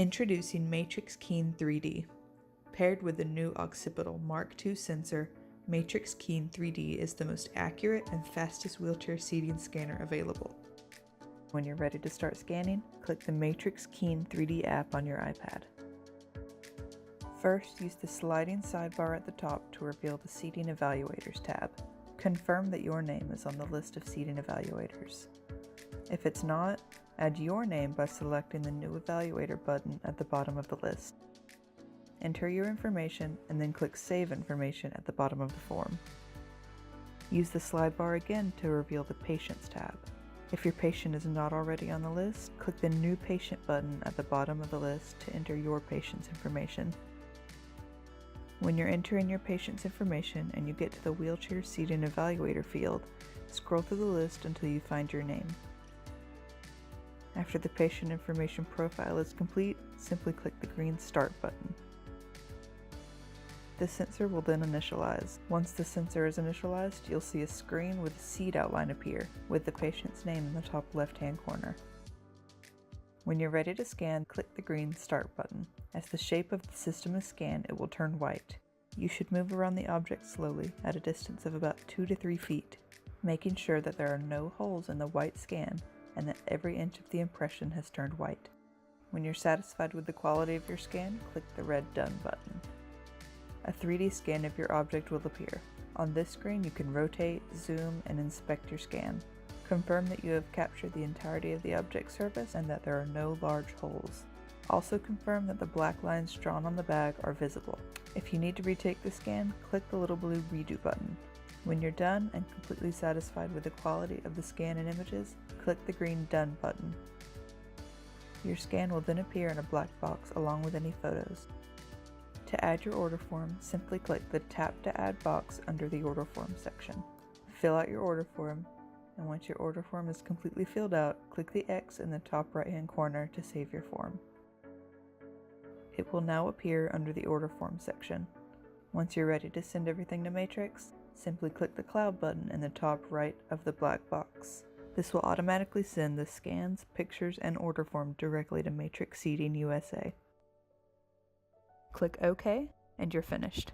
Introducing Matrix Keen3D. Paired with the new occipital Mark II sensor, Matrix Keen3D is the most accurate and fastest wheelchair seating scanner available. When you're ready to start scanning, click the Matrix Keen3D app on your iPad. First, use the sliding sidebar at the top to reveal the Seating Evaluators tab. Confirm that your name is on the list of seating evaluators. If it's not, add your name by selecting the New Evaluator button at the bottom of the list. Enter your information and then click Save Information at the bottom of the form. Use the slide bar again to reveal the Patients tab. If your patient is not already on the list, click the New Patient button at the bottom of the list to enter your patient's information. When you're entering your patient's information and you get to the Wheelchair Seating Evaluator field, scroll through the list until you find your name. After the patient information profile is complete, simply click the green Start button. The sensor will then initialize. Once the sensor is initialized, you'll see a screen with a seat outline appear, with the patient's name in the top left-hand corner. When you're ready to scan, click the green Start button. As the shape of the system is scanned, it will turn white. You should move around the object slowly at a distance of about 2 to 3 feet, making sure that there are no holes in the white scan and that every inch of the impression has turned white. When you're satisfied with the quality of your scan, click the red Done button. A 3D scan of your object will appear. On this screen, you can rotate, zoom, and inspect your scan. Confirm that you have captured the entirety of the object surface and that there are no large holes. Also confirm that the black lines drawn on the bag are visible. If you need to retake the scan, click the little blue Redo button. When you're done and completely satisfied with the quality of the scan and images, click the green Done button. Your scan will then appear in a black box along with any photos. To add your order form, simply click the Tap to Add box under the Order Form section. Fill out your order form, and once your order form is completely filled out, click the X in the top right-hand corner to save your form. It will now appear under the Order Form section. Once you're ready to send everything to Matrix, simply click the Cloud button in the top right of the black box. This will automatically send the scans, pictures, and order form directly to Matrix Seating USA. Click OK, and you're finished.